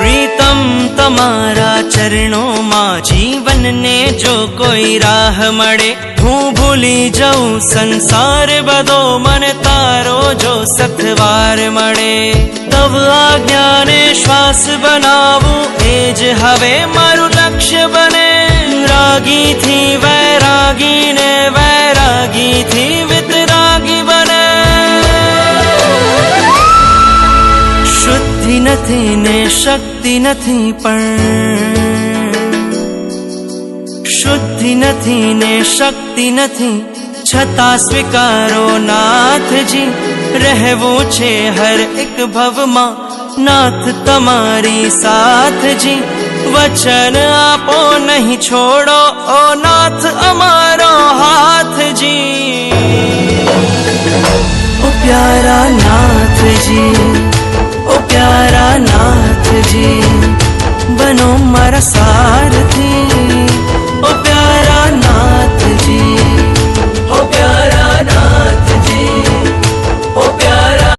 प्रीतम तमारा चरणों मां जीवन ने जो कोई राह मळे हूँ भूली जाऊं संसार बधो मन तारो जो सतवार मळे तव आज्ञा ने श्वास बनावू एज हवे मारू लक्ष्य बने रागी थी वैरागी ने वैरागी थी वितरागी बने शुद्धि नथी ने शक्ति नथी पण शुद्धि नथी ने शक्ति नथी छता स्वीकारो नाथ जी रहवो छे हर एक भव मां नाथ तमारी साथ जी वचन आपो नहीं छोड़ो ओ नाथ अमारो हाथ जी ओ प्यारा नाथ जी ओ प्यारा